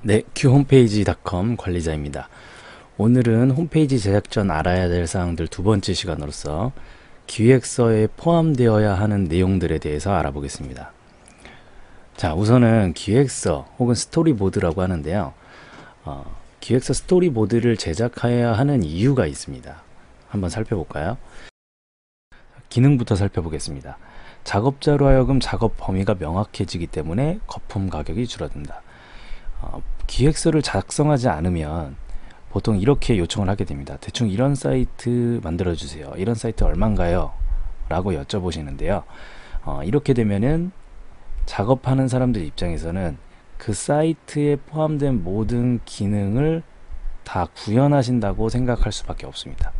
네, 큐홈페이지닷컴 관리자입니다. 오늘은 홈페이지 제작 전 알아야 될 사항들 두 번째 시간으로서 기획서에 포함되어야 하는 내용들에 대해서 알아보겠습니다. 자, 우선은 기획서 혹은 스토리보드라고 하는데요. 기획서 스토리보드를 제작해야 하는 이유가 있습니다. 한번 살펴볼까요? 기능부터 살펴보겠습니다. 작업자로 하여금 작업 범위가 명확해지기 때문에 거품 가격이 줄어든다. 기획서를 작성하지 않으면 보통 이렇게 요청을 하게 됩니다. 대충 이런 사이트 만들어 주세요. 이런 사이트 얼마인가요? 라고 여쭤보시는데요. 이렇게 되면은 작업하는 사람들 입장에서는 그 사이트에 포함된 모든 기능을 다 구현하신다고 생각할 수밖에 없습니다.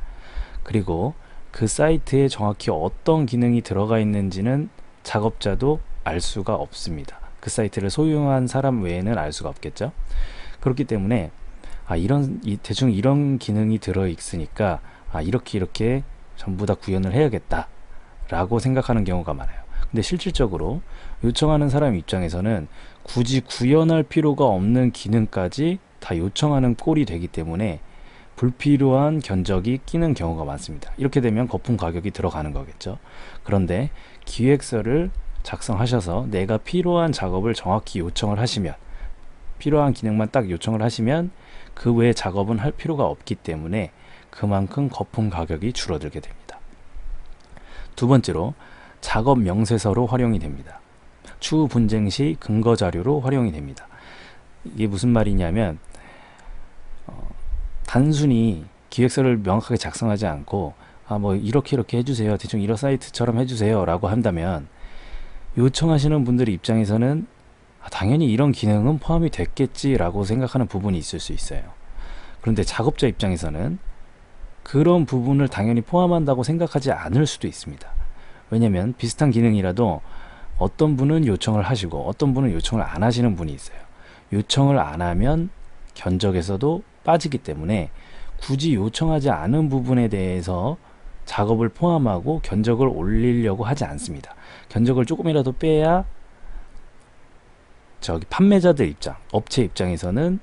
그리고 그 사이트에 정확히 어떤 기능이 들어가 있는지는 작업자도 알 수가 없습니다. 그 사이트를 소유한 사람 외에는 알 수가 없겠죠. 그렇기 때문에 대충 이런 기능이 들어 있으니까 이렇게 전부 다 구현을 해야겠다 라고 생각하는 경우가 많아요. 근데 실질적으로 요청하는 사람 입장에서는 굳이 구현할 필요가 없는 기능까지 다 요청하는 꼴이 되기 때문에 불필요한 견적이 끼는 경우가 많습니다. 이렇게 되면 거품 가격이 들어가는 거겠죠. 그런데 기획서를 작성하셔서 내가 필요한 작업을 정확히 요청을 하시면, 필요한 기능만 딱 요청을 하시면 그 외에 작업은 할 필요가 없기 때문에 그만큼 거품 가격이 줄어들게 됩니다. 두 번째로 작업 명세서로 활용이 됩니다. 추후 분쟁 시 근거 자료로 활용이 됩니다. 이게 무슨 말이냐면 단순히 기획서를 명확하게 작성하지 않고 뭐 이렇게 해주세요, 대충 이런 사이트처럼 해주세요 라고 한다면 요청하시는 분들 입장에서는 당연히 이런 기능은 포함이 됐겠지 라고 생각하는 부분이 있을 수 있어요. 그런데 작업자 입장에서는 그런 부분을 당연히 포함한다고 생각하지 않을 수도 있습니다. 왜냐면 비슷한 기능이라도 어떤 분은 요청을 하시고 어떤 분은 요청을 안 하시는 분이 있어요. 요청을 안 하면 견적에서도 빠지기 때문에 굳이 요청하지 않은 부분에 대해서 작업을 포함하고 견적을 올리려고 하지 않습니다. 견적을 조금이라도 빼야 판매자들 입장, 업체 입장에서는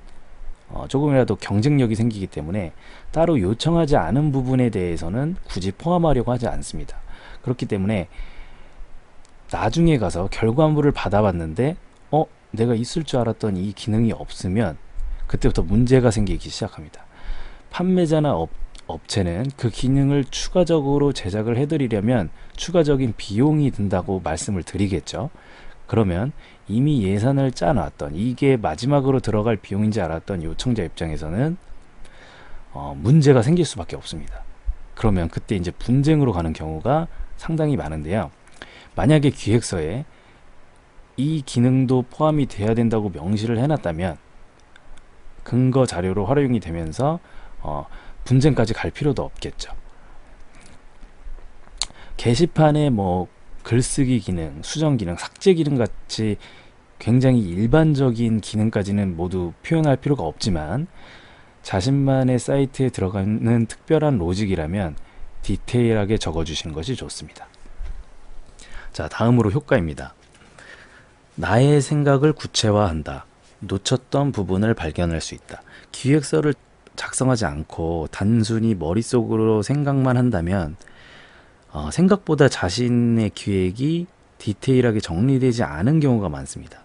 조금이라도 경쟁력이 생기기 때문에 따로 요청하지 않은 부분에 대해서는 굳이 포함하려고 하지 않습니다. 그렇기 때문에 나중에 가서 결과물을 받아봤는데 내가 있을 줄 알았던 이 기능이 없으면 그때부터 문제가 생기기 시작합니다. 판매자나 업체는 그 기능을 추가적으로 제작을 해드리려면 추가적인 비용이 든다고 말씀을 드리겠죠. 그러면 이미 예산을 짜놨던, 이게 마지막으로 들어갈 비용인지 알았던 요청자 입장에서는 문제가 생길 수밖에 없습니다. 그러면 그때 이제 분쟁으로 가는 경우가 상당히 많은데요. 만약에 기획서에 이 기능도 포함이 돼야 된다고 명시를 해놨다면 근거 자료로 활용이 되면서 분쟁까지 갈 필요도 없겠죠. 게시판에 글쓰기 기능, 수정 기능, 삭제 기능 같이 굉장히 일반적인 기능까지는 모두 표현할 필요가 없지만 자신만의 사이트에 들어가는 특별한 로직이라면 디테일하게 적어주시는 것이 좋습니다. 자, 다음으로 효과입니다. 나의 생각을 구체화한다. 놓쳤던 부분을 발견할 수 있다. 기획서를 작성하지 않고 단순히 머릿속으로 생각만 한다면 생각보다 자신의 기획이 디테일하게 정리되지 않은 경우가 많습니다.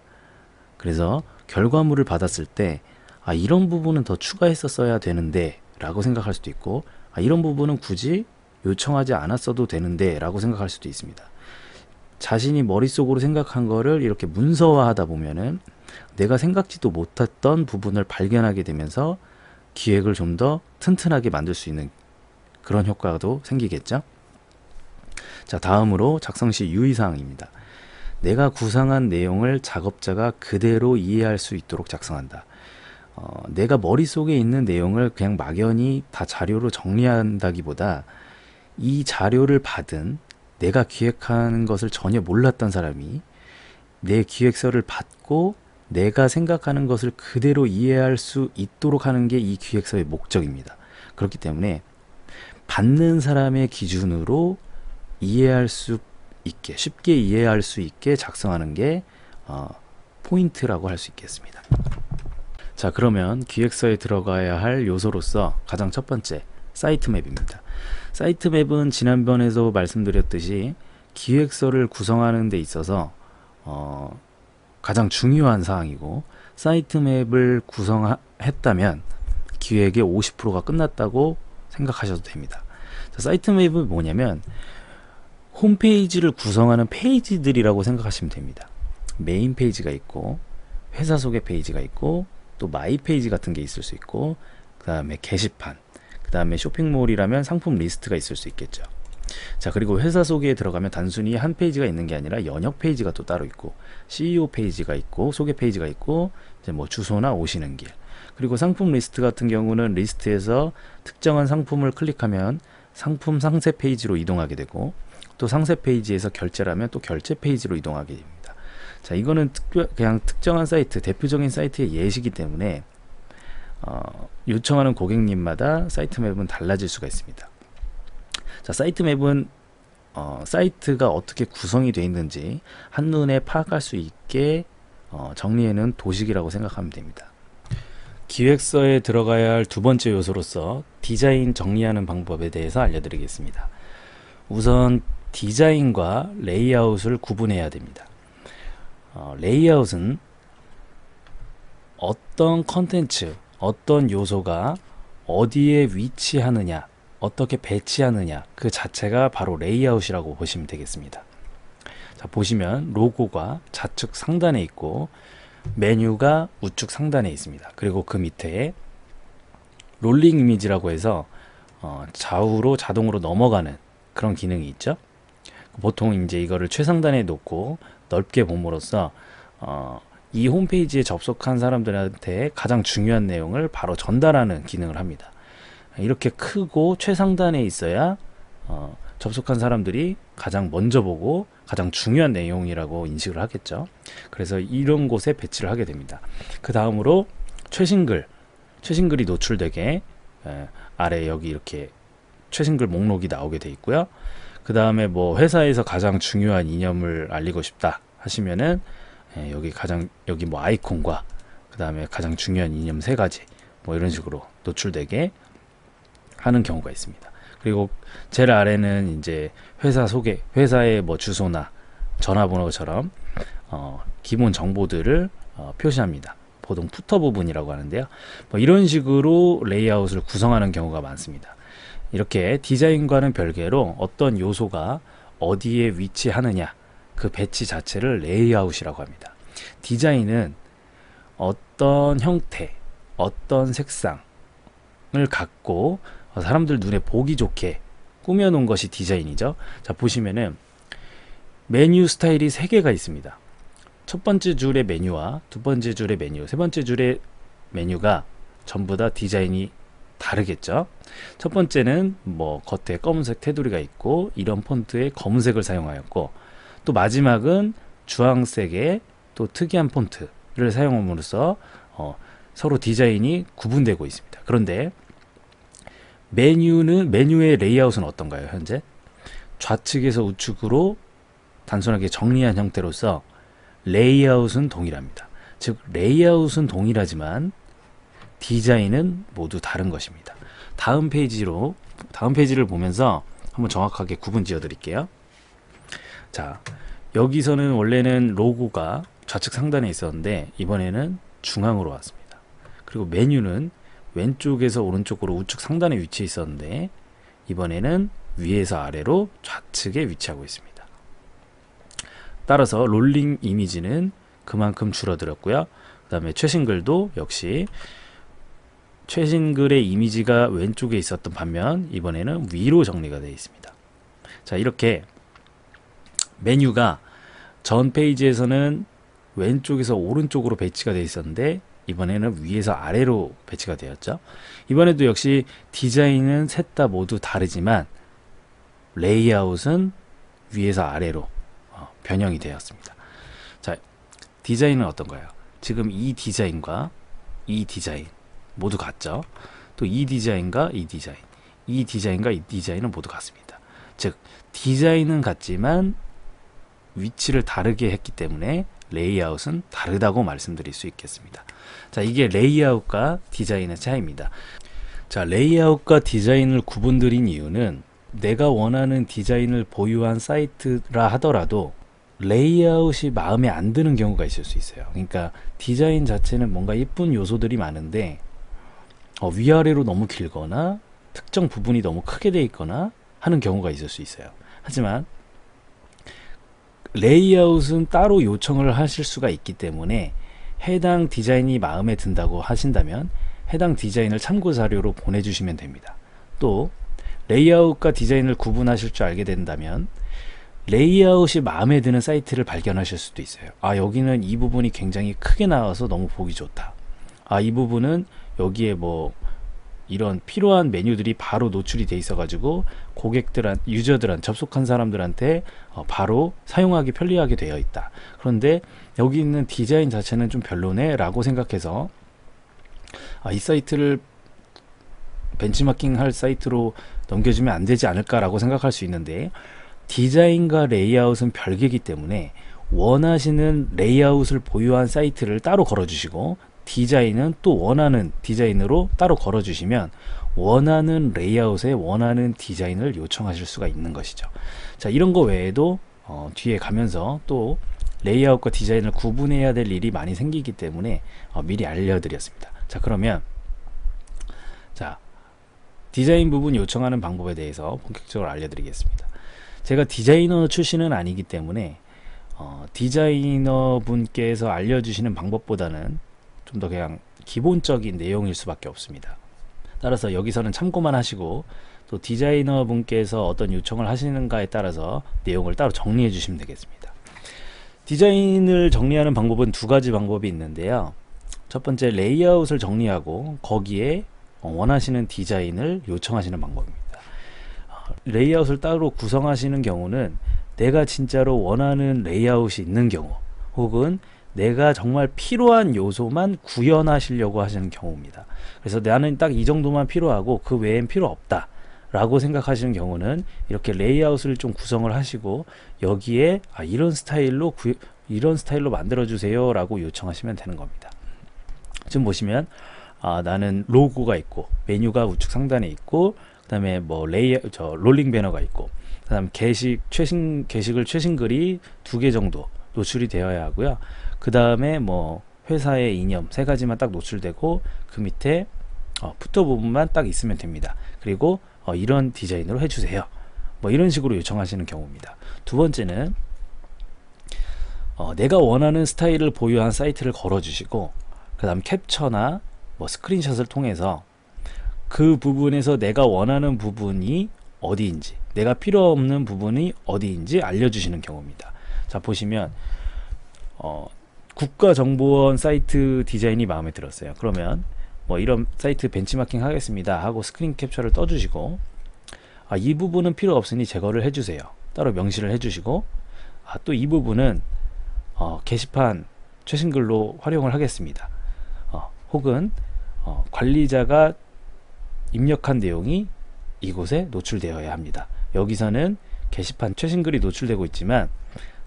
그래서 결과물을 받았을 때 이런 부분은 더 추가했었어야 되는데 라고 생각할 수도 있고 이런 부분은 굳이 요청하지 않았어도 되는데 라고 생각할 수도 있습니다. 자신이 머릿속으로 생각한 거를 이렇게 문서화하다 보면은 내가 생각지도 못했던 부분을 발견하게 되면서 기획을 좀 더 튼튼하게 만들 수 있는 그런 효과도 생기겠죠. 자, 다음으로 작성 시 유의사항입니다. 내가 구상한 내용을 작업자가 그대로 이해할 수 있도록 작성한다. 내가 머릿속에 있는 내용을 그냥 막연히 다 자료로 정리한다기보다 이 자료를 받은 내가 기획하는 것을 전혀 몰랐던 사람이 내 기획서를 받고 내가 생각하는 것을 그대로 이해할 수 있도록 하는 게 이 기획서의 목적입니다. 그렇기 때문에 받는 사람의 기준으로 이해할 수 있게, 쉽게 이해할 수 있게 작성하는 게 포인트라고 할 수 있겠습니다. 자, 그러면 기획서에 들어가야 할 요소로서 가장 첫 번째, 사이트 맵입니다. 사이트 맵은 지난번에도 말씀드렸듯이 기획서를 구성하는 데 있어서 가장 중요한 사항이고, 사이트 맵을 구성했다면 기획의 50%가 끝났다고 생각하셔도 됩니다. 자, 사이트 맵은 뭐냐면 홈페이지를 구성하는 페이지들이라고 생각하시면 됩니다. 메인 페이지가 있고, 회사 소개 페이지가 있고, 또 마이 페이지 같은 게 있을 수 있고, 그 다음에 게시판, 그 다음에 쇼핑몰이라면 상품 리스트가 있을 수 있겠죠. 자, 그리고 회사 소개에 들어가면 단순히 한 페이지가 있는 게 아니라 연역 페이지가 또 따로 있고, CEO 페이지가 있고, 소개 페이지가 있고, 이제 뭐 주소나 오시는 길, 그리고 상품 리스트 같은 경우는 리스트에서 특정한 상품을 클릭하면 상품 상세 페이지로 이동하게 되고, 또 상세 페이지에서 결제를 하면 또 결제 페이지로 이동하게 됩니다. 자, 이거는 그냥 특정한 사이트, 대표적인 사이트의 예시이기 때문에 요청하는 고객님마다 사이트 맵은 달라질 수가 있습니다. 자, 사이트 맵은 사이트가 어떻게 구성이 되어 있는지 한눈에 파악할 수 있게 정리해놓은 도식이라고 생각하면 됩니다. 기획서에 들어가야 할 두 번째 요소로서 디자인 정리하는 방법에 대해서 알려드리겠습니다. 우선 디자인과 레이아웃을 구분해야 됩니다. 레이아웃은 어떤 컨텐츠, 어떤 요소가 어디에 위치하느냐, 어떻게 배치하느냐, 그 자체가 바로 레이아웃이라고 보시면 되겠습니다. 자, 보시면 로고가 좌측 상단에 있고 메뉴가 우측 상단에 있습니다. 그리고 그 밑에 롤링 이미지라고 해서 좌우로 자동으로 넘어가는 그런 기능이 있죠. 보통 이제 이거를 최상단에 놓고 넓게 봄으로써 이 홈페이지에 접속한 사람들한테 가장 중요한 내용을 바로 전달하는 기능을 합니다. 이렇게 크고 최상단에 있어야 접속한 사람들이 가장 먼저 보고 가장 중요한 내용이라고 인식을 하겠죠. 그래서 이런 곳에 배치를 하게 됩니다. 그 다음으로 최신글이 노출되게 아래 여기 이렇게 최신글 목록이 나오게 돼 있고요. 그 다음에 뭐 회사에서 가장 중요한 이념을 알리고 싶다 하시면은 여기 뭐 아이콘과 그 다음에 가장 중요한 이념 3가지 뭐 이런 식으로 노출되게 하는 경우가 있습니다. 그리고 제일 아래는 이제 회사 소개, 회사의 뭐 주소나 전화번호처럼 기본 정보들을 표시합니다. 보통 푸터 부분이라고 하는데요. 뭐 이런 식으로 레이아웃을 구성하는 경우가 많습니다. 이렇게 디자인과는 별개로 어떤 요소가 어디에 위치하느냐, 그 배치 자체를 레이아웃이라고 합니다. 디자인은 어떤 형태, 어떤 색상을 갖고 사람들 눈에 보기 좋게 꾸며놓은 것이 디자인이죠. 자, 보시면은 메뉴 스타일이 3개가 있습니다. 첫 번째 줄의 메뉴와 두 번째 줄의 메뉴, 세 번째 줄의 메뉴가 전부 다 디자인이 다르겠죠. 첫 번째는 뭐 겉에 검은색 테두리가 있고 이런 폰트의 검은색을 사용하였고, 또 마지막은 주황색의 또 특이한 폰트를 사용함으로써 서로 디자인이 구분되고 있습니다. 그런데 메뉴의 레이아웃은 어떤가요? 현재 좌측에서 우측으로 단순하게 정리한 형태로서 레이아웃은 동일합니다. 즉 레이아웃은 동일하지만 디자인은 모두 다른 것입니다. 다음 페이지를 보면서 한번 정확하게 구분 지어 드릴게요. 자, 여기서는 원래는 로고가 좌측 상단에 있었는데 이번에는 중앙으로 왔습니다. 그리고 메뉴는 왼쪽에서 오른쪽으로 우측 상단에 위치해 있었는데 이번에는 위에서 아래로 좌측에 위치하고 있습니다. 따라서 롤링 이미지는 그만큼 줄어들었고요. 그 다음에 최신글도 역시 최신글의 이미지가 왼쪽에 있었던 반면 이번에는 위로 정리가 되어 있습니다. 자, 이렇게 메뉴가 전 페이지에서는 왼쪽에서 오른쪽으로 배치가 되어 있었는데 이번에는 위에서 아래로 배치가 되었죠. 이번에도 역시 디자인은 셋 다 모두 다르지만 레이아웃은 위에서 아래로 변형이 되었습니다. 자, 디자인은 어떤가요? 지금 이 디자인과 이 디자인 모두 같죠. 또 이 디자인과 이 디자인, 이 디자인과 이 디자인은 모두 같습니다. 즉 디자인은 같지만 위치를 다르게 했기 때문에 레이아웃은 다르다고 말씀드릴 수 있겠습니다. 자, 이게 레이아웃과 디자인의 차이입니다. 자, 레이아웃과 디자인을 구분드린 이유는 내가 원하는 디자인을 보유한 사이트라 하더라도 레이아웃이 마음에 안 드는 경우가 있을 수 있어요. 그러니까 디자인 자체는 뭔가 예쁜 요소들이 많은데 위아래로 너무 길거나 특정 부분이 너무 크게 돼 있거나 하는 경우가 있을 수 있어요. 하지만 레이아웃은 따로 요청을 하실 수가 있기 때문에 해당 디자인이 마음에 든다고 하신다면 해당 디자인을 참고 자료로 보내주시면 됩니다. 또 레이아웃과 디자인을 구분하실 줄 알게 된다면 레이아웃이 마음에 드는 사이트를 발견하실 수도 있어요. 아, 여기는 이 부분이 굉장히 크게 나와서 너무 보기 좋다. 아, 이 부분은 여기에 뭐 이런 필요한 메뉴들이 바로 노출이 돼 있어 가지고 유저들한 접속한 사람들한테 바로 사용하기 편리하게 되어 있다. 그런데 여기 있는 디자인 자체는 좀 별로네 라고 생각해서 이 사이트를 벤치마킹 할 사이트로 넘겨주면 안 되지 않을까 라고 생각할 수 있는데, 디자인과 레이아웃은 별개이기 때문에 원하시는 레이아웃을 보유한 사이트를 따로 걸어주시고 디자인은 또 원하는 디자인으로 따로 걸어주시면 원하는 레이아웃에 원하는 디자인을 요청하실 수가 있는 것이죠. 자, 이런 거 외에도 뒤에 가면서 또 레이아웃과 디자인을 구분해야 될 일이 많이 생기기 때문에 미리 알려드렸습니다. 자, 그러면 디자인 부분 요청하는 방법에 대해서 본격적으로 알려드리겠습니다. 제가 디자이너 출신은 아니기 때문에 디자이너 분께서 알려주시는 방법보다는 좀 더 그냥 기본적인 내용일 수밖에 없습니다. 따라서 여기서는 참고만 하시고 또 디자이너 분께서 어떤 요청을 하시는가에 따라서 내용을 따로 정리해 주시면 되겠습니다. 디자인을 정리하는 방법은 두 가지 방법이 있는데요. 첫 번째, 레이아웃을 정리하고 거기에 원하시는 디자인을 요청하시는 방법입니다. 레이아웃을 따로 구성하시는 경우는 내가 진짜로 원하는 레이아웃이 있는 경우, 혹은 내가 정말 필요한 요소만 구현하시려고 하시는 경우입니다. 그래서 나는 딱 이 정도만 필요하고 그 외엔 필요 없다 라고 생각하시는 경우는 이렇게 레이아웃을 좀 구성을 하시고 여기에 이런 스타일로 만들어 주세요 라고 요청하시면 되는 겁니다. 지금 보시면 나는 로고가 있고 메뉴가 우측 상단에 있고 그 다음에 뭐 롤링 배너가 있고 그 다음 게시글 최신 글이 2개 정도 노출이 되어야 하고요. 그 다음에 뭐 회사의 이념 3가지만 딱 노출되고 그 밑에 푸터 부분만 딱 있으면 됩니다. 그리고 이런 디자인으로 해주세요. 뭐 이런 식으로 요청하시는 경우입니다. 두 번째는 내가 원하는 스타일을 보유한 사이트를 걸어주시고 그 다음 캡처나 뭐 스크린샷을 통해서 그 부분에서 내가 원하는 부분이 어디인지, 내가 필요 없는 부분이 어디인지 알려주시는 경우입니다. 자, 보시면 국가정보원 사이트 디자인이 마음에 들었어요. 그러면 뭐 이런 사이트 벤치마킹 하겠습니다 하고 스크린 캡처를 떠주시고 이 부분은 필요 없으니 제거를 해주세요 따로 명시를 해주시고 또 이 부분은 게시판 최신 글로 활용을 하겠습니다. 혹은 관리자가 입력한 내용이 이곳에 노출되어야 합니다. 여기서는 게시판 최신 글이 노출되고 있지만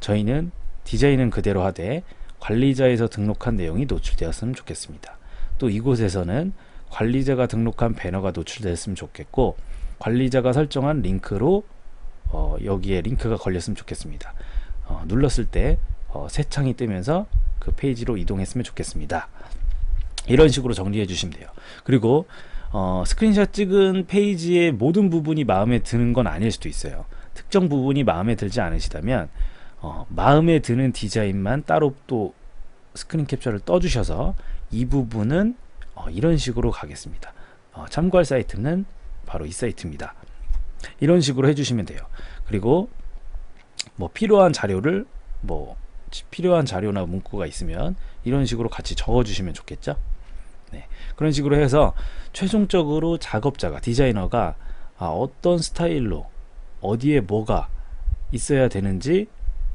저희는 디자인은 그대로 하되 관리자에서 등록한 내용이 노출되었으면 좋겠습니다. 또 이곳에서는 관리자가 등록한 배너가 노출되었으면 좋겠고 관리자가 설정한 링크로 여기에 링크가 걸렸으면 좋겠습니다. 눌렀을 때 새 창이 뜨면서 그 페이지로 이동했으면 좋겠습니다. 이런 식으로 정리해 주시면 돼요. 그리고 스크린샷 찍은 페이지의 모든 부분이 마음에 드는 건 아닐 수도 있어요. 특정 부분이 마음에 들지 않으시다면 마음에 드는 디자인만 따로 또 스크린 캡처를 떠주셔서 이 부분은 이런 식으로 가겠습니다. 참고할 사이트는 바로 이 사이트입니다. 이런 식으로 해주시면 돼요. 그리고 뭐 필요한 자료나 문구가 있으면 이런 식으로 같이 적어주시면 좋겠죠. 네, 그런 식으로 해서 최종적으로 작업자가, 디자이너가 어떤 스타일로 어디에 뭐가 있어야 되는지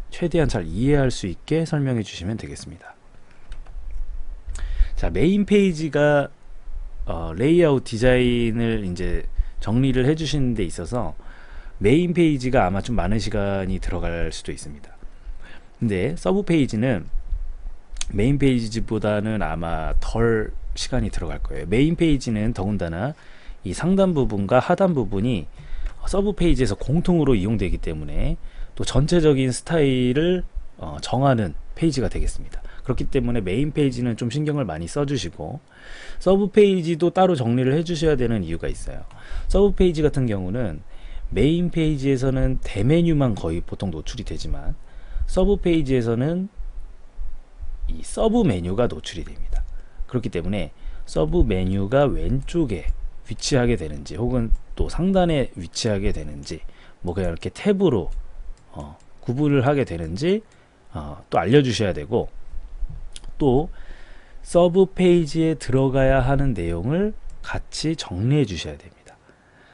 최대한 잘 이해할 수 있게 설명해 주시면 되겠습니다. 자, 메인 페이지가 레이아웃 디자인을 이제 정리를 해 주시는 데 있어서 메인 페이지가 아마 좀 많은 시간이 들어갈 수도 있습니다. 근데 서브 페이지는 메인 페이지보다는 아마 덜 시간이 들어갈 거예요. 메인 페이지는 더군다나 이 상단 부분과 하단 부분이 서브 페이지에서 공통으로 이용되기 때문에 또 전체적인 스타일을 정하는 페이지가 되겠습니다. 그렇기 때문에 메인 페이지는 좀 신경을 많이 써주시고, 서브 페이지도 따로 정리를 해주셔야 되는 이유가 있어요. 서브 페이지 같은 경우는 메인 페이지에서는 대메뉴만 거의 보통 노출이 되지만, 서브 페이지에서는 이 서브 메뉴가 노출이 됩니다. 그렇기 때문에 서브 메뉴가 왼쪽에 위치하게 되는지, 혹은 또 상단에 위치하게 되는지, 뭐 그냥 이렇게 탭으로 구분을 하게 되는지 또 알려주셔야 되고, 또 서브 페이지에 들어가야 하는 내용을 같이 정리해 주셔야 됩니다.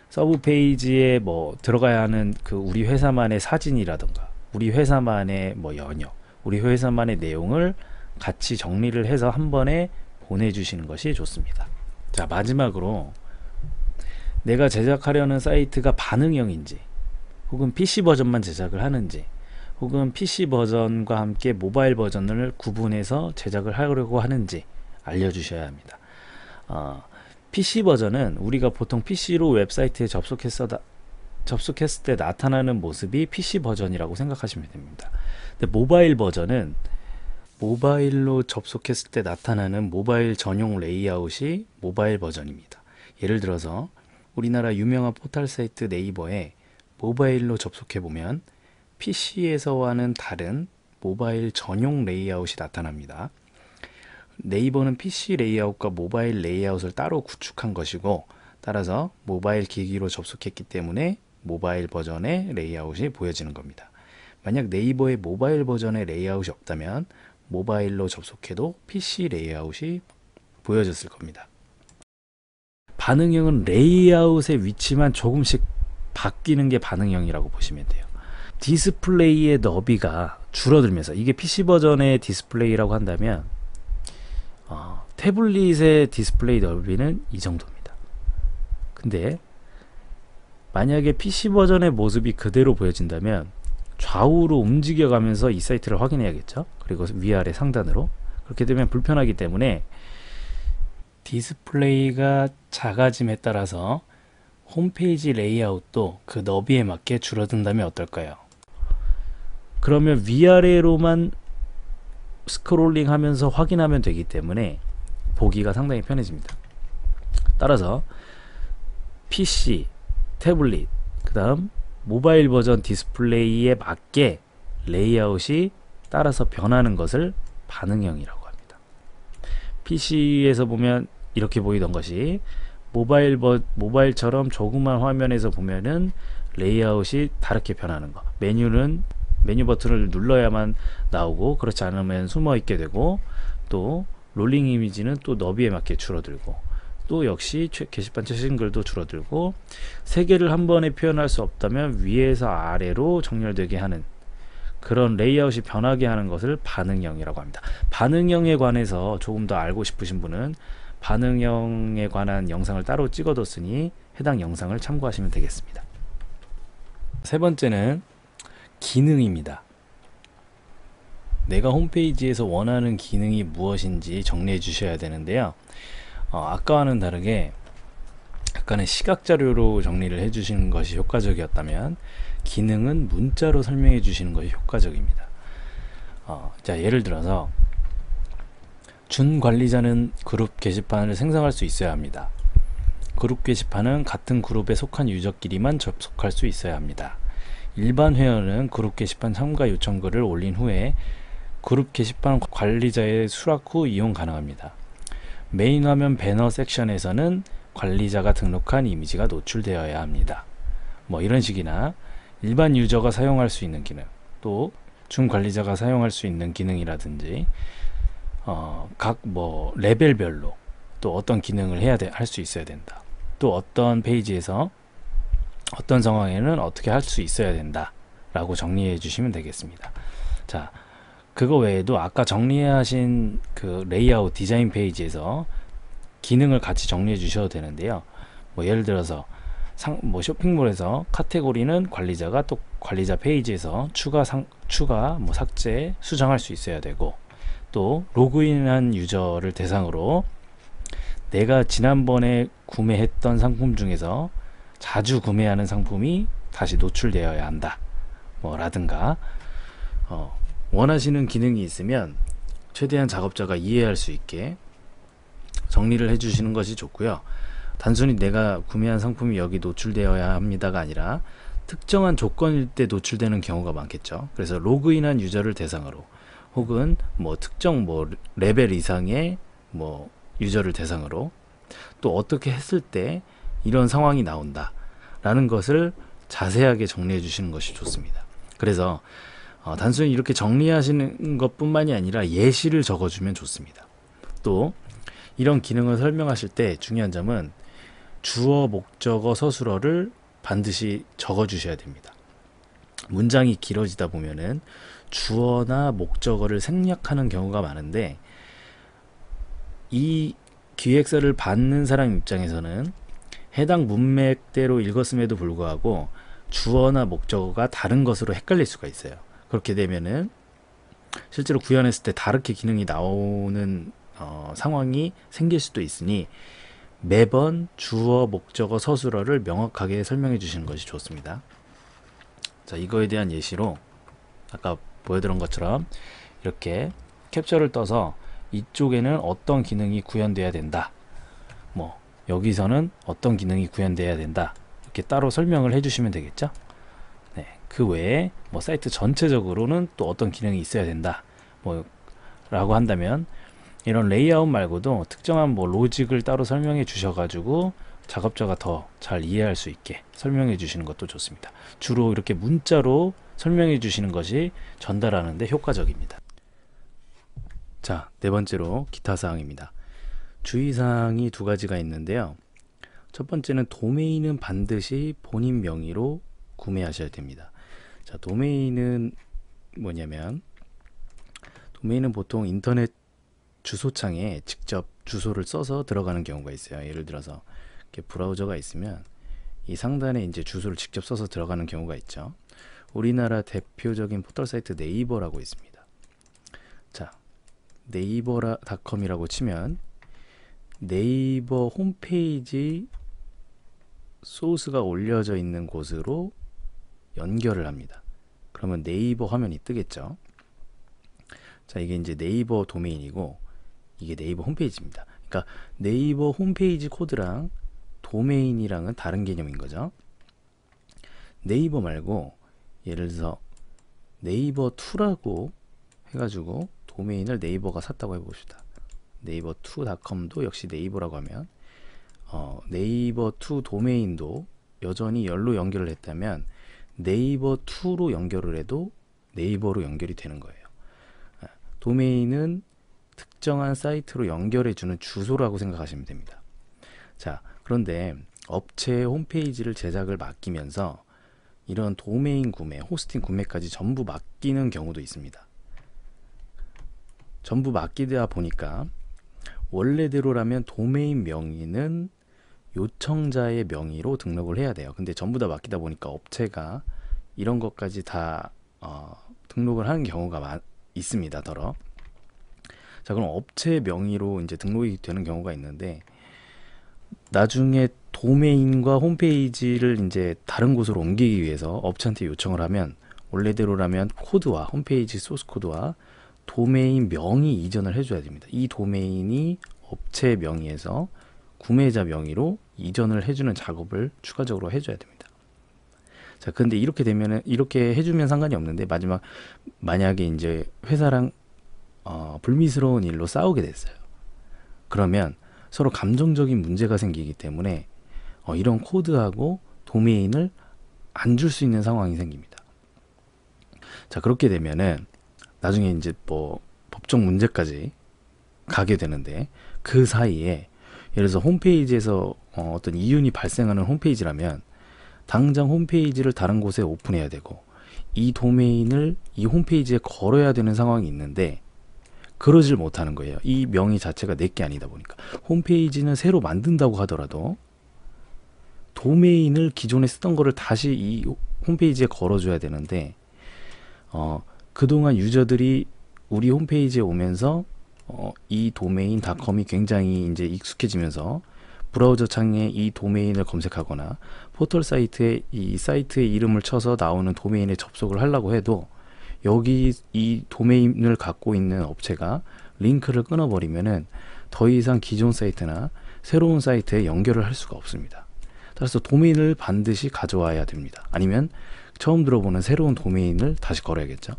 서브 페이지에 뭐 들어가야 하는 그 우리 회사만의 사진이라던가 우리 회사만의 뭐 연역, 우리 회사만의 내용을 같이 정리를 해서 한 번에 보내주시는 것이 좋습니다. 자, 마지막으로 내가 제작하려는 사이트가 반응형인지, 혹은 PC 버전만 제작을 하는지, 혹은 PC 버전과 함께 모바일 버전을 구분해서 제작을 하려고 하는지 알려주셔야 합니다. PC 버전은 우리가 보통 PC로 웹사이트에 접속했을 때 나타나는 모습이 PC 버전이라고 생각하시면 됩니다. 근데 모바일 버전은 모바일로 접속했을 때 나타나는 모바일 전용 레이아웃이 모바일 버전입니다. 예를 들어서 우리나라 유명한 포털 사이트 네이버에 모바일로 접속해 보면 PC에서와는 다른 모바일 전용 레이아웃이 나타납니다. 네이버는 PC 레이아웃과 모바일 레이아웃을 따로 구축한 것이고, 따라서 모바일 기기로 접속했기 때문에 모바일 버전의 레이아웃이 보여지는 겁니다. 만약 네이버의 모바일 버전의 레이아웃이 없다면 모바일로 접속해도 PC 레이아웃이 보여졌을 겁니다. 반응형은 레이아웃의 위치만 조금씩 바뀌는 게 반응형이라고 보시면 돼요. 디스플레이의 너비가 줄어들면서, 이게 PC 버전의 디스플레이라고 한다면 태블릿의 디스플레이 너비는 이 정도입니다. 근데 만약에 PC 버전의 모습이 그대로 보여진다면 좌우로 움직여가면서 이 사이트를 확인해야겠죠. 그리고 위아래 상단으로. 그렇게 되면 불편하기 때문에 디스플레이가 작아짐에 따라서 홈페이지 레이아웃도 그 너비에 맞게 줄어든다면 어떨까요? 그러면 위아래로만 스크롤링 하면서 확인하면 되기 때문에 보기가 상당히 편해집니다. 따라서 PC, 태블릿, 그 다음 모바일 버전 디스플레이에 맞게 레이아웃이 따라서 변하는 것을 반응형이라고 합니다. PC에서 보면 이렇게 보이던 것이 모바일처럼 조그만 화면에서 보면은 레이아웃이 다르게 변하는 거. 메뉴 버튼을 눌러야만 나오고, 그렇지 않으면 숨어 있게 되고, 또 롤링 이미지는 또 너비에 맞게 줄어들고, 또 역시 게시판 최신글도 줄어들고, 세 개를 한 번에 표현할 수 없다면 위에서 아래로 정렬되게 하는 그런 레이아웃이 변하게 하는 것을 반응형이라고 합니다. 반응형에 관해서 조금 더 알고 싶으신 분은 반응형에 관한 영상을 따로 찍어뒀으니 해당 영상을 참고하시면 되겠습니다. 세 번째는 기능입니다. 내가 홈페이지에서 원하는 기능이 무엇인지 정리해 주셔야 되는데요. 아까와는 다르게 약간의 시각 자료로 정리를 해 주시는 것이 효과적이었다면, 기능은 문자로 설명해 주시는 것이 효과적입니다. 자, 예를 들어서 준 관리자는 그룹 게시판을 생성할 수 있어야 합니다. 그룹 게시판은 같은 그룹에 속한 유저끼리만 접속할 수 있어야 합니다. 일반 회원은 그룹 게시판 참가 요청글을 올린 후에 그룹 게시판 관리자의 수락 후 이용 가능합니다. 메인 화면 배너 섹션에서는 관리자가 등록한 이미지가 노출되어야 합니다. 뭐 이런 식이나 일반 유저가 사용할 수 있는 기능, 또 준 관리자가 사용할 수 있는 기능이라든지 각 뭐 레벨별로 또 어떤 기능을 할 수 있어야 된다. 또 어떤 페이지에서 어떤 상황에는 어떻게 할 수 있어야 된다 라고 정리해 주시면 되겠습니다. 자, 그거 외에도 아까 정리하신 그 레이아웃 디자인 페이지에서 기능을 같이 정리해 주셔도 되는데요. 뭐 예를 들어서 쇼핑몰에서 카테고리는 관리자가 또 관리자 페이지에서 추가, 뭐 삭제, 수정할 수 있어야 되고, 또 로그인한 유저를 대상으로 내가 지난번에 구매했던 상품 중에서 자주 구매하는 상품이 다시 노출되어야 한다 뭐 라든가 원하시는 기능이 있으면 최대한 작업자가 이해할 수 있게 정리를 해 주시는 것이 좋고요. 단순히 내가 구매한 상품이 여기 노출되어야 합니다가 아니라 특정한 조건일 때 노출되는 경우가 많겠죠. 그래서 로그인한 유저를 대상으로 혹은 뭐 특정 뭐 레벨 이상의 뭐 유저를 대상으로 또 어떻게 했을 때 이런 상황이 나온다 라는 것을 자세하게 정리해 주시는 것이 좋습니다. 그래서 단순히 이렇게 정리하시는 것뿐만이 아니라 예시를 적어주면 좋습니다. 또 이런 기능을 설명하실 때 중요한 점은 주어, 목적어, 서술어를 반드시 적어 주셔야 됩니다. 문장이 길어지다 보면은 주어나 목적어를 생략하는 경우가 많은데 이 기획서를 받는 사람 입장에서는 해당 문맥대로 읽었음에도 불구하고 주어나 목적어가 다른 것으로 헷갈릴 수가 있어요. 그렇게 되면은 실제로 구현했을 때 다르게 기능이 나오는 상황이 생길 수도 있으니 매번 주어, 목적어, 서술어를 명확하게 설명해 주시는 것이 좋습니다. 자, 이거에 대한 예시로 아까 보여드린 것처럼 이렇게 캡처를 떠서 이쪽에는 어떤 기능이 구현돼야 된다, 뭐 여기서는 어떤 기능이 구현돼야 된다, 이렇게 따로 설명을 해주시면 되겠죠. 네, 그 외에 뭐 사이트 전체적으로는 또 어떤 기능이 있어야 된다, 뭐 라고 한다면 이런 레이아웃 말고도 특정한 뭐 로직을 따로 설명해 주셔가지고 작업자가 더 잘 이해할 수 있게 설명해 주시는 것도 좋습니다. 주로 이렇게 문자로 설명해 주시는 것이 전달하는 데 효과적입니다. 자, 네 번째로 기타 사항입니다. 주의사항이 두 가지가 있는데요. 첫 번째는 도메인은 반드시 본인 명의로 구매하셔야 됩니다. 자, 도메인은 뭐냐면 도메인은 보통 인터넷 주소창에 직접 주소를 써서 들어가는 경우가 있어요. 예를 들어서 이렇게 브라우저가 있으면 이 상단에 이제 주소를 직접 써서 들어가는 경우가 있죠. 우리나라 대표적인 포털 사이트 네이버라고 있습니다. 자, 네이버닷컴이라고 치면 네이버 홈페이지 소스가 올려져 있는 곳으로 연결을 합니다. 그러면 네이버 화면이 뜨겠죠. 자, 이게 이제 네이버 도메인이고 이게 네이버 홈페이지입니다. 그러니까 네이버 홈페이지 코드랑 도메인이랑은 다른 개념인 거죠. 네이버 말고 예를 들어서 네이버2라고 해가지고 도메인을 네이버가 샀다고 해봅시다. 네이버2.com도 역시 네이버라고 하면 네이버2 도메인도 여전히 열로 연결을 했다면 네이버2로 연결을 해도 네이버로 연결이 되는 거예요. 도메인은 특정한 사이트로 연결해주는 주소라고 생각하시면 됩니다. 자, 그런데 업체의 홈페이지를 제작을 맡기면서 이런 도메인 구매, 호스팅 구매까지 전부 맡기는 경우도 있습니다. 전부 맡기다 보니까 원래대로라면 도메인 명의는 요청자의 명의로 등록을 해야 돼요. 근데 전부 다 맡기다 보니까 업체가 이런 것까지 다 등록을 하는 경우가 있습니다. 더러. 자, 그럼 업체 명의로 이제 등록이 되는 경우가 있는데 나중에 도메인과 홈페이지를 이제 다른 곳으로 옮기기 위해서 업체한테 요청을 하면 원래대로라면 코드와 홈페이지 소스 코드와 도메인 명의 이전을 해줘야 됩니다. 이 도메인이 업체 명의에서 구매자 명의로 이전을 해주는 작업을 추가적으로 해줘야 됩니다. 자, 근데 이렇게 되면은 이렇게 해주면 상관이 없는데 만약에 이제 회사랑 불미스러운 일로 싸우게 됐어요. 그러면 서로 감정적인 문제가 생기기 때문에 이런 코드하고 도메인을 안 줄 수 있는 상황이 생깁니다. 자, 그렇게 되면은 나중에 이제 뭐 법적 문제까지 가게 되는데 그 사이에 예를 들어서 홈페이지에서 어떤 이윤이 발생하는 홈페이지라면 당장 홈페이지를 다른 곳에 오픈해야 되고 이 도메인을 이 홈페이지에 걸어야 되는 상황이 있는데 그러질 못하는 거예요. 이 명의 자체가 내게 아니다 보니까 홈페이지는 새로 만든다고 하더라도 도메인을 기존에 쓰던 거를 다시 이 홈페이지에 걸어줘야 되는데 그동안 유저들이 우리 홈페이지에 오면서 이 도메인 닷컴이 굉장히 이제 익숙해지면서 브라우저 창에 이 도메인을 검색하거나 포털 사이트에 이 사이트의 이름을 쳐서 나오는 도메인에 접속을 하려고 해도 여기 이 도메인을 갖고 있는 업체가 링크를 끊어버리면은 더 이상 기존 사이트나 새로운 사이트에 연결을 할 수가 없습니다. 따라서 도메인을 반드시 가져와야 됩니다. 아니면 처음 들어보는 새로운 도메인을 다시 걸어야겠죠.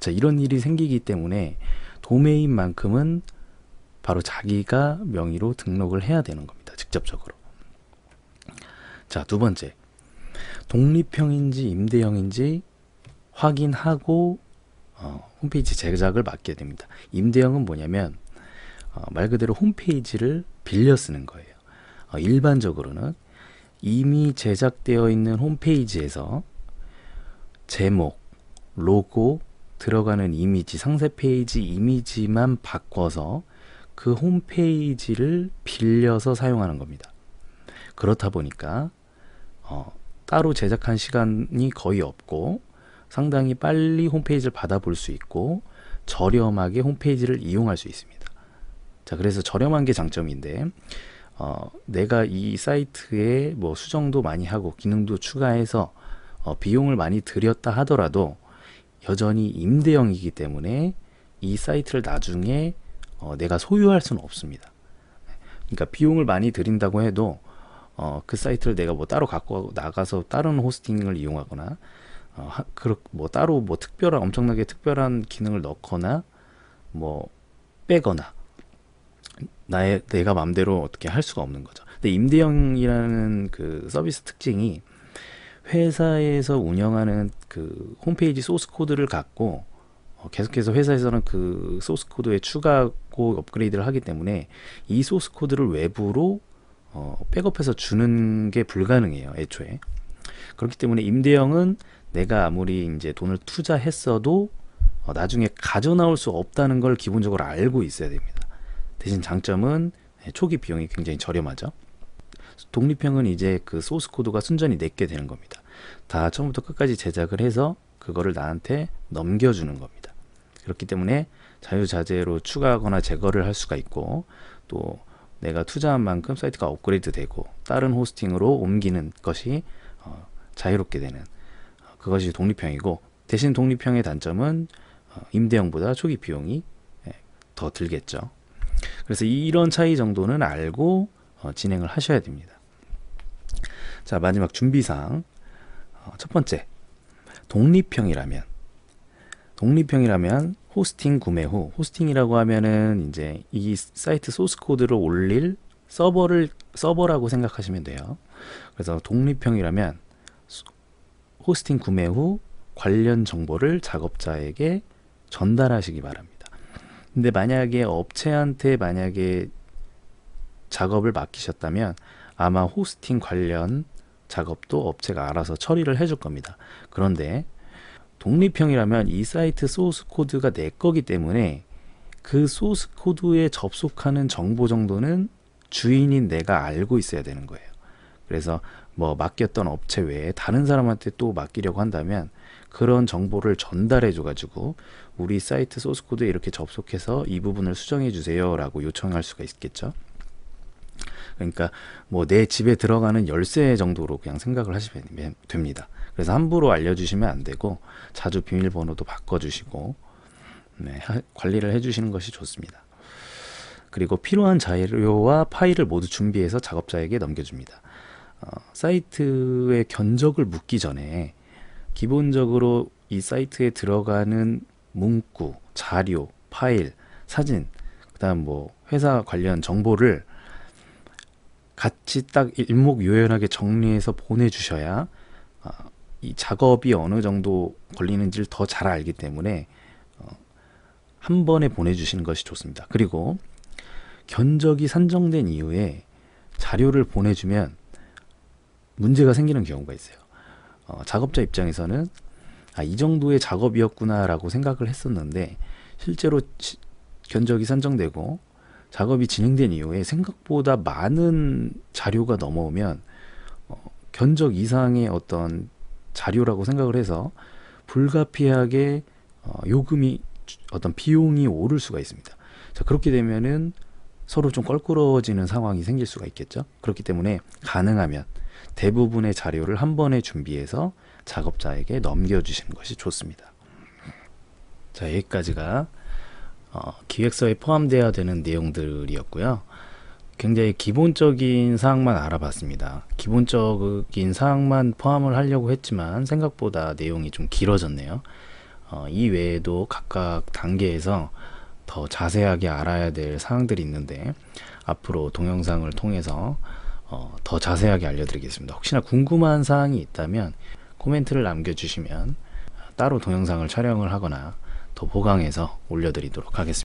자, 이런 일이 생기기 때문에 도메인만큼은 바로 자기가 명의로 등록을 해야 되는 겁니다. 직접적으로. 자, 두 번째, 독립형인지 임대형인지 확인하고 홈페이지 제작을 맡게 됩니다. 임대형은 뭐냐면 말 그대로 홈페이지를 빌려 쓰는 거예요. 일반적으로는 이미 제작되어 있는 홈페이지에서 제목, 로고, 들어가는 이미지, 상세 페이지 이미지만 바꿔서 그 홈페이지를 빌려서 사용하는 겁니다. 그렇다 보니까 따로 제작한 시간이 거의 없고 상당히 빨리 홈페이지를 받아볼 수 있고 저렴하게 홈페이지를 이용할 수 있습니다. 자, 그래서 저렴한 게 장점인데 내가 이 사이트에 뭐 수정도 많이 하고 기능도 추가해서 비용을 많이 들였다 하더라도 여전히 임대형이기 때문에 이 사이트를 나중에 내가 소유할 수는 없습니다. 그러니까 비용을 많이 들인다고 해도 그 사이트를 내가 뭐 따로 갖고 나가서 다른 호스팅을 이용하거나 뭐 따로 뭐 특별한 엄청나게 특별한 기능을 넣거나 뭐 빼거나 내가 맘대로 어떻게 할 수가 없는 거죠. 근데 임대형이라는 그 서비스 특징이 회사에서 운영하는 그 홈페이지 소스 코드를 갖고 계속해서 회사에서는 그 소스 코드에 추가하고 업그레이드를 하기 때문에 이 소스 코드를 외부로 백업해서 주는 게 불가능해요, 애초에. 그렇기 때문에 임대형은 내가 아무리 이제 돈을 투자했어도 나중에 가져 나올 수 없다는 걸 기본적으로 알고 있어야 됩니다. 대신 장점은 초기 비용이 굉장히 저렴하죠. 독립형은 이제 그 소스 코드가 순전히 내게 되는 겁니다. 다 처음부터 끝까지 제작을 해서 그거를 나한테 넘겨주는 겁니다. 그렇기 때문에 자유자재로 추가하거나 제거를 할 수가 있고 또 내가 투자한 만큼 사이트가 업그레이드 되고 다른 호스팅으로 옮기는 것이 자유롭게 되는 그것이 독립형이고, 대신 독립형의 단점은 임대형보다 초기 비용이 더 들겠죠. 그래서 이런 차이 정도는 알고 진행을 하셔야 됩니다. 자, 마지막 준비사항. 첫 번째, 독립형이라면 호스팅 구매 후, 호스팅이라고 하면은 이제 이 사이트 소스 코드를 올릴 서버라고 생각하시면 돼요. 그래서 독립형이라면 호스팅 구매 후 관련 정보를 작업자에게 전달하시기 바랍니다. 근데 만약에 업체한테 작업을 맡기셨다면 아마 호스팅 관련 작업도 업체가 알아서 처리를 해줄 겁니다. 그런데 독립형이라면 이 사이트 소스 코드가 내 거기 때문에 그 소스 코드에 접속하는 정보 정도는 주인인 내가 알고 있어야 되는 거예요. 그래서 뭐 맡겼던 업체 외에 다른 사람한테 또 맡기려고 한다면 그런 정보를 전달해 줘가지고 우리 사이트 소스 코드에 이렇게 접속해서 이 부분을 수정해 주세요 라고 요청할 수가 있겠죠. 그러니까 뭐 내 집에 들어가는 열쇠 정도로 그냥 생각을 하시면 됩니다. 그래서 함부로 알려주시면 안 되고 자주 비밀번호도 바꿔주시고 관리를 해주시는 것이 좋습니다. 그리고 필요한 자료와 파일을 모두 준비해서 작업자에게 넘겨줍니다. 사이트의 견적을 묻기 전에 기본적으로 이 사이트에 들어가는 문구, 자료, 파일, 사진, 그다음 뭐 회사 관련 정보를 같이 딱 일목요연하게 정리해서 보내주셔야 이 작업이 어느 정도 걸리는지를 더 잘 알기 때문에 한 번에 보내주시는 것이 좋습니다. 그리고 견적이 산정된 이후에 자료를 보내주면 문제가 생기는 경우가 있어요. 작업자 입장에서는 이 정도의 작업이었구나 라고 생각을 했었는데 실제로 견적이 산정되고 작업이 진행된 이후에 생각보다 많은 자료가 넘어오면 견적 이상의 어떤 자료라고 생각을 해서 불가피하게 요금이 어떤 비용이 오를 수가 있습니다. 자, 그렇게 되면은 서로 좀 껄끄러워지는 상황이 생길 수가 있겠죠. 그렇기 때문에 가능하면 대부분의 자료를 한 번에 준비해서 작업자에게 넘겨주시는 것이 좋습니다. 자, 여기까지가 기획서에 포함되어야 되는 내용들이었고요. 굉장히 기본적인 사항만 알아봤습니다. 기본적인 사항만 포함을 하려고 했지만 생각보다 내용이 좀 길어졌네요. 이 외에도 각각 단계에서 더 자세하게 알아야 될 사항들이 있는데 앞으로 동영상을 통해서 더 자세하게 알려드리겠습니다. 혹시나 궁금한 사항이 있다면 코멘트를 남겨주시면 따로 동영상을 촬영을 하거나 더 보강해서 올려드리도록 하겠습니다.